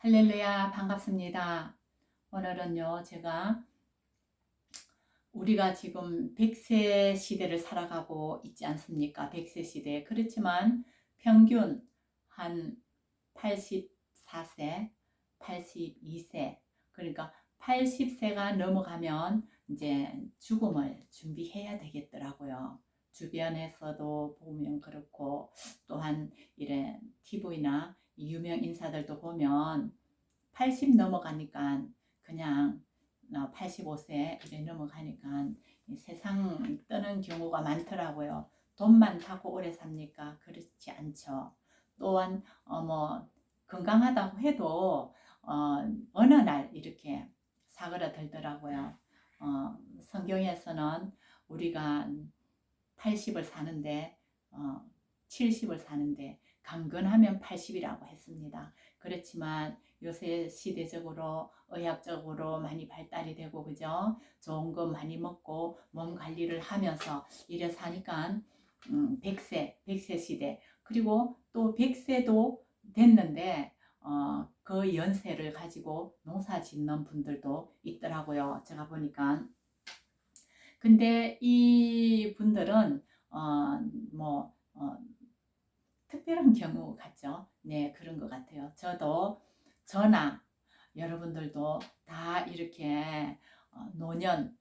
할렐루야, 반갑습니다. 오늘은요, 우리가 지금 100세 시대를 살아가고 있지 않습니까? 100세 시대. 그렇지만 평균 한 84세, 82세, 그러니까 80세가 넘어가면 이제 죽음을 준비해야 되겠더라고요. 주변에서도 보면 그렇고, 또한 이래 TV나 유명 인사들도 보면 80 넘어가니까 그냥 85세 이래 넘어가니까 세상 떠는 경우가 많더라고요. 돈 많다고 오래 삽니까? 그렇지 않죠. 또한 뭐 건강하다고 해도 어느 날 이렇게 사그라들더라고요. 성경에서는 우리가 80을 사는데 70을 사는데 강건하면 80이라고 했습니다. 그렇지만 요새 시대적으로 의학적으로 많이 발달이 되고 그죠? 좋은 거 많이 먹고 몸 관리를 하면서 이래 사니까 100세 시대 그리고 또 100세도 됐는데 그 연세를 가지고 농사 짓는 분들도 있더라고요. 제가 보니까 근데 이 분들은 뭐 특별한 경우 같죠. 네, 그런 것 같아요. 저나 여러분들도 다 이렇게 노년을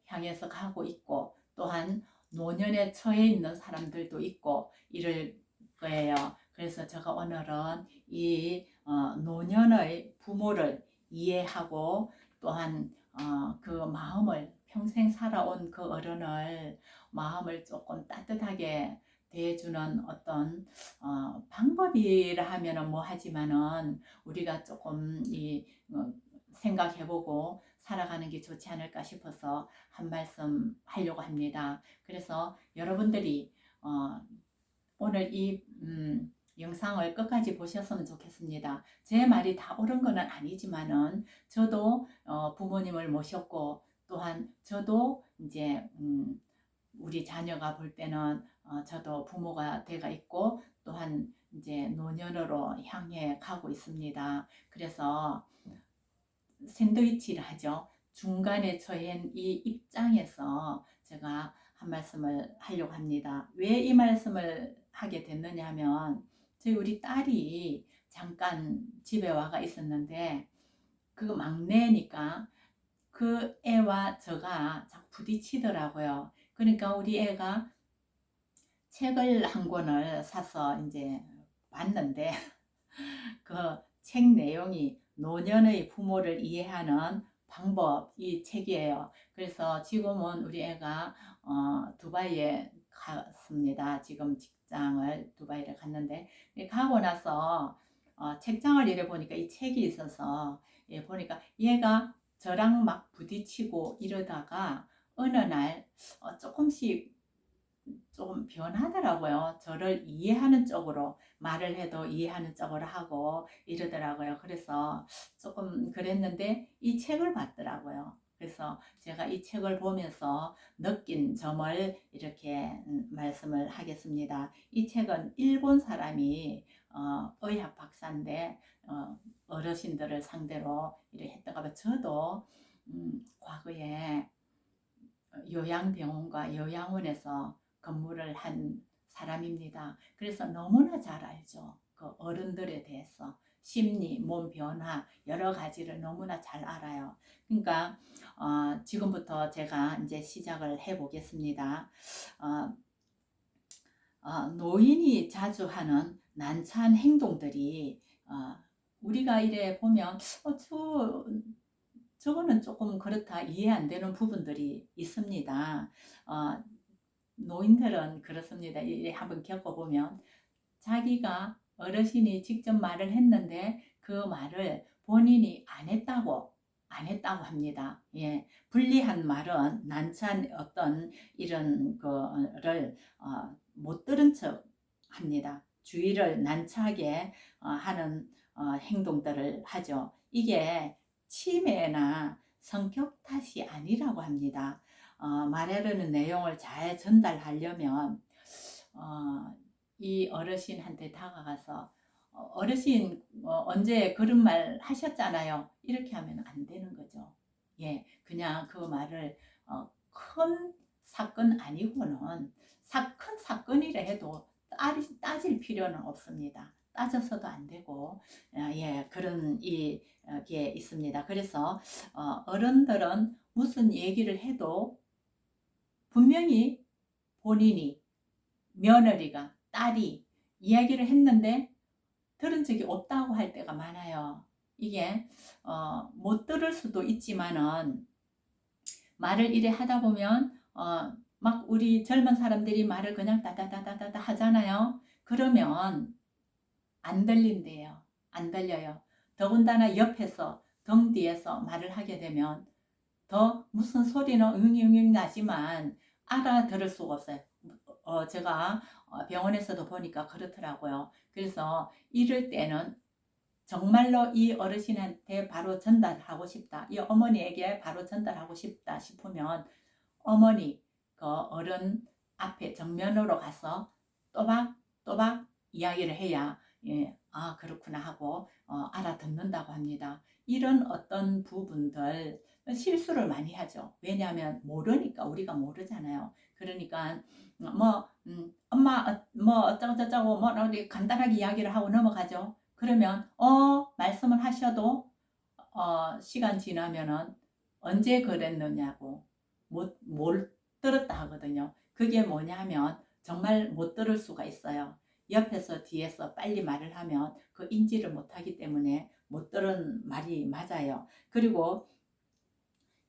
향해서 가고 있고, 또한 노년에 처해 있는 사람들도 있고, 이럴 거예요. 그래서 제가 오늘은 이 노년의 부모를 이해하고, 또한 그 마음을 평생 살아온 그 어른을 마음을 조금 따뜻하게 대해주는 어떤 방법이라 하면은 뭐 하지만은 우리가 조금 생각해보고 살아가는 게 좋지 않을까 싶어서 한 말씀 하려고 합니다. 그래서 여러분들이 오늘 이 영상을 끝까지 보셨으면 좋겠습니다. 제 말이 다 옳은 건 아니지만은 저도 부모님을 모셨고 또한 저도 이제 우리 자녀가 볼 때는 저도 부모가 돼가 있고 또한 이제 노년으로 향해 가고 있습니다. 그래서 샌드위치를 하죠. 중간에 처한 이 입장에서 제가 한 말씀을 하려고 합니다. 왜 이 말씀을 하게 됐느냐 하면 저희 우리 딸이 잠깐 집에 와가 있었는데 그 막내니까 그 애와 저가 자꾸 부딪히더라고요. 그러니까 우리 애가 책을 한 권을 사서 이제 봤는데 그 책 내용이 노년의 부모를 이해하는 방법 이 책이에요. 그래서 지금은 우리 애가 두바이에 갔습니다. 지금 직장을 두바이를 갔는데 가고 나서 책장을 이래 보니까 이 책이 있어서 보니까 얘가 저랑 막 부딪히고 이러다가 어느 날 조금씩 조금 변하더라고요. 저를 이해하는 쪽으로 말을 해도 이해하는 쪽으로 하고 이러더라고요. 그래서 조금 그랬는데 이 책을 봤더라고요. 그래서 제가 이 책을 보면서 느낀 점을 이렇게 말씀을 하겠습니다. 이 책은 일본 사람이 의학 박사인데 어르신들을 상대로 이렇게 했다가 봐. 저도 과거에 요양병원과 요양원에서 근무를 한 사람입니다. 그래서 너무나 잘 알죠. 그 어른들에 대해서 심리, 몸 변화 여러 가지를 너무나 잘 알아요. 그러니까 지금부터 제가 이제 시작을 해 보겠습니다. 노인이 자주 하는 난처한 행동들이 우리가 이래 보면 저거는 조금 그렇다 이해 안 되는 부분들이 있습니다. 노인들은 그렇습니다. 한번 겪어보면 자기가 어르신이 직접 말을 했는데 그 말을 본인이 안 했다고 합니다. 예, 불리한 말은 난처한 어떤 이런 거를 못 들은 척 합니다. 주의를 난처하게 하는 행동들을 하죠. 이게 치매나 성격 탓이 아니라고 합니다. 말하려는 내용을 잘 전달하려면 이 어르신한테 다가가서 어르신 언제 그런 말 하셨잖아요. 이렇게 하면 안 되는 거죠. 예, 그냥 그 말을 큰 사건 아니고는 큰 사건이라 해도 따질 필요는 없습니다. 따져서도 안 되고 예, 그런 게 있습니다. 그래서 어른들은 무슨 얘기를 해도 분명히 본인이 며느리가 딸이 이야기를 했는데 들은 적이 없다고 할 때가 많아요. 이게 못 들을 수도 있지만은 말을 이래 하다 보면 막 우리 젊은 사람들이 말을 그냥 다다다다다 하잖아요. 그러면 안 들린대요. 안 들려요. 더군다나 옆에서 등 뒤에서 말을 하게 되면 더 무슨 소리는 응응응 나지만 알아들을 수가 없어요. 제가 병원에서도 보니까 그렇더라고요. 그래서 이럴 때는 정말로 이 어르신한테 바로 전달하고 싶다. 이 어머니에게 바로 전달하고 싶다 싶으면 어머니 그 어른 앞에 정면으로 가서 또박또박 이야기를 해야 예, 아 그렇구나 하고 알아듣는다고 합니다. 이런 어떤 부분들 실수를 많이 하죠. 왜냐하면 모르니까 우리가 모르잖아요. 그러니까 뭐 엄마 뭐 어쩌고 저쩌고 뭐 어디 간단하게 이야기를 하고 넘어가죠. 그러면 말씀을 하셔도 시간 지나면은 언제 그랬느냐고 뭘 들었다 하거든요. 그게 뭐냐면 정말 못 들을 수가 있어요. 옆에서 뒤에서 빨리 말을 하면 그 인지를 못하기 때문에 못 들은 말이 맞아요. 그리고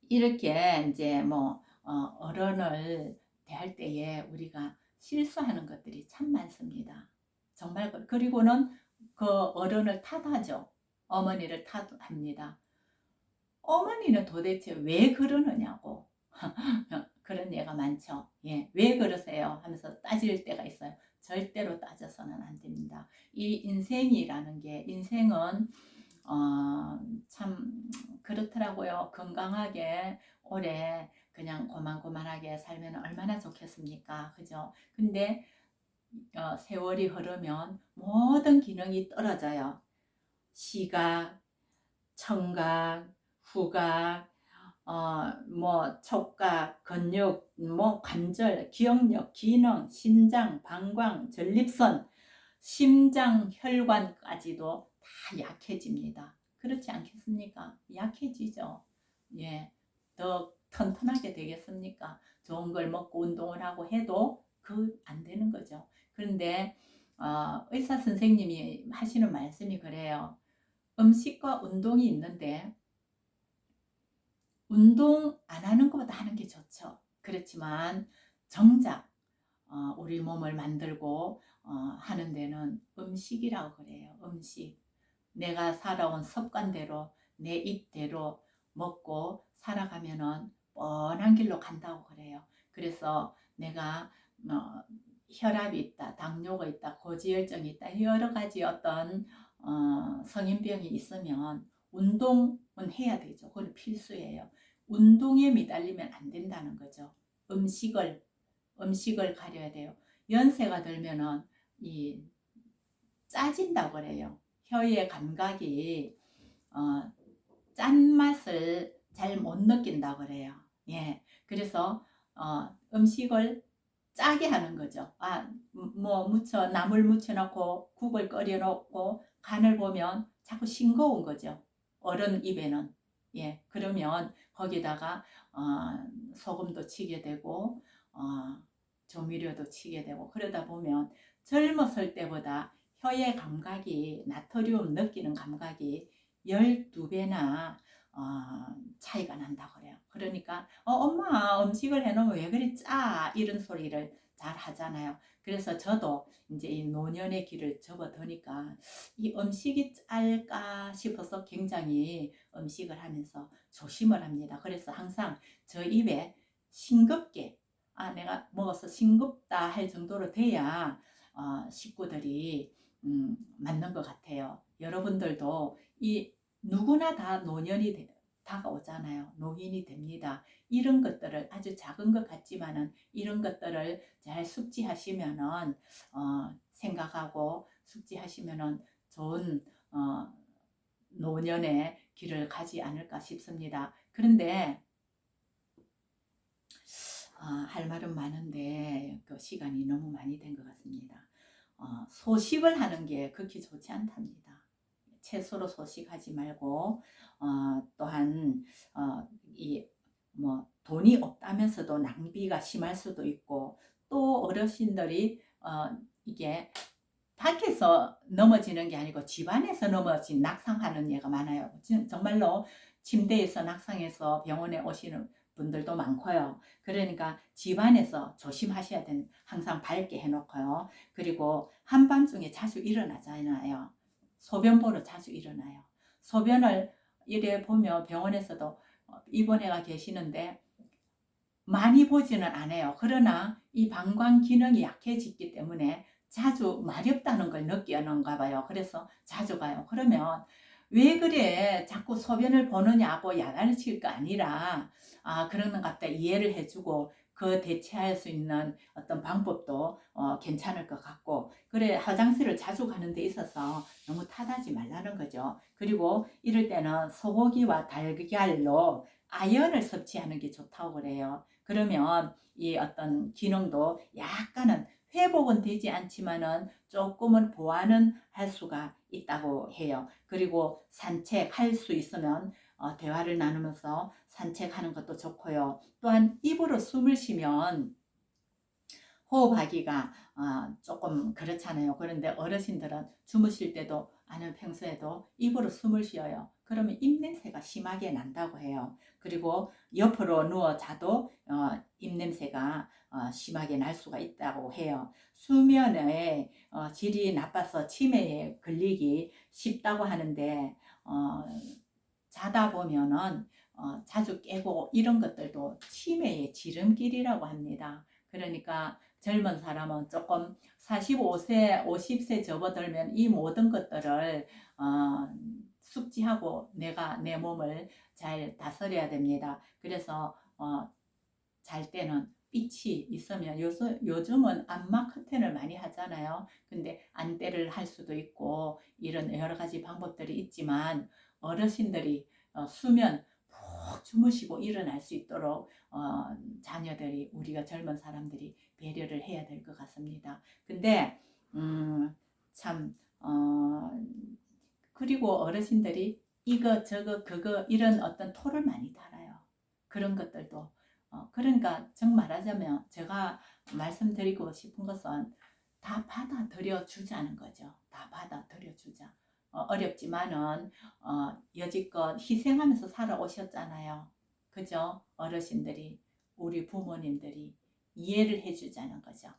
이렇게 이제 뭐 어른을 대할 때에 우리가 실수하는 것들이 참 많습니다. 정말 그리고는 그 어른을 탓하죠. 어머니를 탓합니다. 어머니는 도대체 왜 그러느냐고 그런 예가 많죠. 예, 왜 그러세요? 하면서 따질 때가 있어요. 절대로 따져서는 안 됩니다. 이 인생이라는 게 인생은 참 그렇더라고요. 건강하게 오래 그냥 고만고만하게 살면 얼마나 좋겠습니까? 그죠? 근데 세월이 흐르면 모든 기능이 떨어져요. 시각, 청각, 후각, 뭐 촉각, 근육, 뭐 관절, 기억력, 기능, 신장, 방광, 전립선, 심장, 혈관까지도 다 약해집니다. 그렇지 않겠습니까? 약해지죠. 예, 더 튼튼하게 되겠습니까? 좋은 걸 먹고 운동을 하고 해도 그 안 되는 거죠. 그런데 의사 선생님이 하시는 말씀이 그래요. 음식과 운동이 있는데 운동 안 하는 것보다 하는 게 좋죠. 그렇지만 정작 우리 몸을 만들고 하는 데는 음식이라고 그래요. 음식. 내가 살아온 습관대로 내 입대로 먹고 살아가면은 뻔한 길로 간다고 그래요. 그래서 내가 어, 혈압이 있다, 당뇨가 있다, 고지혈증이 있다, 여러 가지 어떤 성인병이 있으면 운동은 해야 되죠. 그건 필수예요. 운동에 미달리면 안 된다는 거죠. 음식을 가려야 돼요. 연세가 들면은 이 짜진다고 그래요. 혀의 감각이 어, 짠맛을 잘 못 느낀다고 그래요. 예. 그래서 음식을 짜게 하는 거죠. 뭐 나물 무쳐 놓고 국을 끓여 놓고 간을 보면 자꾸 싱거운 거죠. 어른 입에는. 예. 그러면 거기다가 소금도 치게 되고 조미료도 치게 되고 그러다 보면 젊었을 때보다 혀의 감각이 나트륨 느끼는 감각이 12배나 차이가 난다고 그래요. 그러니까 엄마 음식을 해놓으면 왜 그리 짜 이런 소리를 잘 하잖아요. 그래서 저도 이제 이 노년의 길을 접어드니까 이 음식이 짤까 싶어서 굉장히 음식을 하면서 조심을 합니다. 그래서 항상 저 입에 싱겁게 내가 먹어서 싱겁다 할 정도로 돼야 식구들이 맞는 것 같아요. 여러분들도 이 누구나 다 노년이 다가오잖아요. 노인이 됩니다. 이런 것들을 아주 작은 것 같지만은 이런 것들을 잘 숙지하시면은 생각하고 숙지하시면은 좋은 노년의 길을 가지 않을까 싶습니다. 그런데 할 말은 많은데 그 시간이 너무 많이 된 것 같습니다. 소식을 하는 게 극히 좋지 않답니다. 채소로 소식하지 말고 또한 이 뭐 돈이 없다면서도 낭비가 심할 수도 있고, 또 어르신들이 이게 밖에서 넘어지는 게 아니고 집안에서 넘어진 낙상하는 예가 많아요. 정말로 침대에서 낙상해서 병원에 오시는 분들도 많고요. 그러니까 집안에서 조심하셔야 되는, 항상 밝게 해놓고요. 그리고 한밤중에 자주 일어나잖아요. 소변 보러 자주 일어나요. 소변을 이래 보면 병원에서도 입원해가 계시는데 많이 보지는 않아요. 그러나 이 방광 기능이 약해지기 때문에 자주 마렵다는 걸 느끼는가 봐요. 그래서 자주 가요. 그러면 왜 그래 자꾸 소변을 보느냐고 야단을 칠 거 아니라 그러는 것 같다 이해를 해주고 그 대체할 수 있는 어떤 방법도 괜찮을 것 같고, 그래 화장실을 자주 가는 데 있어서 너무 탓하지 말라는 거죠. 그리고 이럴 때는 소고기와 달걀로 아연을 섭취하는 게 좋다고 그래요. 그러면 이 어떤 기능도 약간은 회복은 되지 않지만은 조금은 보완은 할 수가 있다고 해요. 그리고 산책할 수 있으면 대화를 나누면서 산책하는 것도 좋고요. 또한 입으로 숨을 쉬면 호흡하기가 조금 그렇잖아요. 그런데 어르신들은 주무실 때도 아니면 평소에도 입으로 숨을 쉬어요. 그러면 입냄새가 심하게 난다고 해요. 그리고 옆으로 누워 자도 입냄새가 심하게 날 수가 있다고 해요. 수면의 질이 나빠서 치매에 걸리기 쉽다고 하는데 자다 보면은 자주 깨고 이런 것들도 치매의 지름길이라고 합니다. 그러니까 젊은 사람은 조금 45세, 50세 접어들면 이 모든 것들을 숙지하고 내가 내 몸을 잘 다스려야 됩니다. 그래서 잘 때는 빛이 있으면 요즘은 안마 커튼을 많이 하잖아요. 근데 안대를 할 수도 있고 이런 여러 가지 방법들이 있지만, 어르신들이 수면 푹 주무시고 일어날 수 있도록 자녀들이, 우리가 젊은 사람들이 배려를 해야 될 것 같습니다. 근데 참 그리고 어르신들이 이거 저거 그거 이런 어떤 토를 많이 달아요. 그런 것들도 그러니까 정말하자면 제가 말씀드리고 싶은 것은 다 받아들여 주자는 거죠. 다 받아들여 주자. 어렵지만은 여지껏 희생하면서 살아오셨잖아요. 그죠? 어르신들이, 우리 부모님들이 이해를 해주자는 거죠.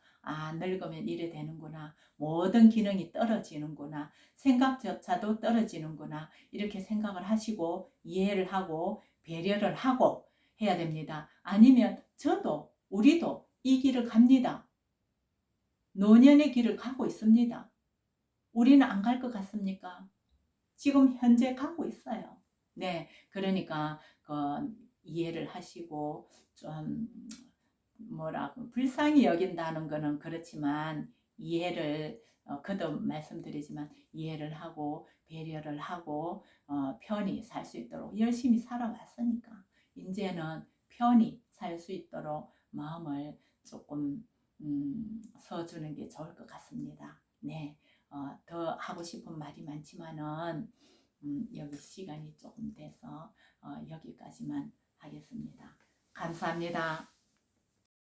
늙으면 이래 되는구나. 모든 기능이 떨어지는구나. 생각조차도 떨어지는구나. 이렇게 생각을 하시고 이해를 하고 배려를 하고 해야 됩니다. 아니면 저도 우리도 이 길을 갑니다. 노년의 길을 가고 있습니다. 우리는 안 갈 것 같습니까? 지금 현재 가고 있어요. 네, 그러니까 이해를 하시고 좀 뭐라고 불쌍히 여긴다는 거는 그렇지만 이해를 거듭 말씀드리지만 이해를 하고 배려를 하고 편히 살 수 있도록 열심히 살아왔으니까 이제는 편히 살 수 있도록 마음을 조금 써주는 게 좋을 것 같습니다. 네, 더 하고 싶은 말이 많지만은 여기 시간이 조금 돼서 여기까지만 하겠습니다. 감사합니다.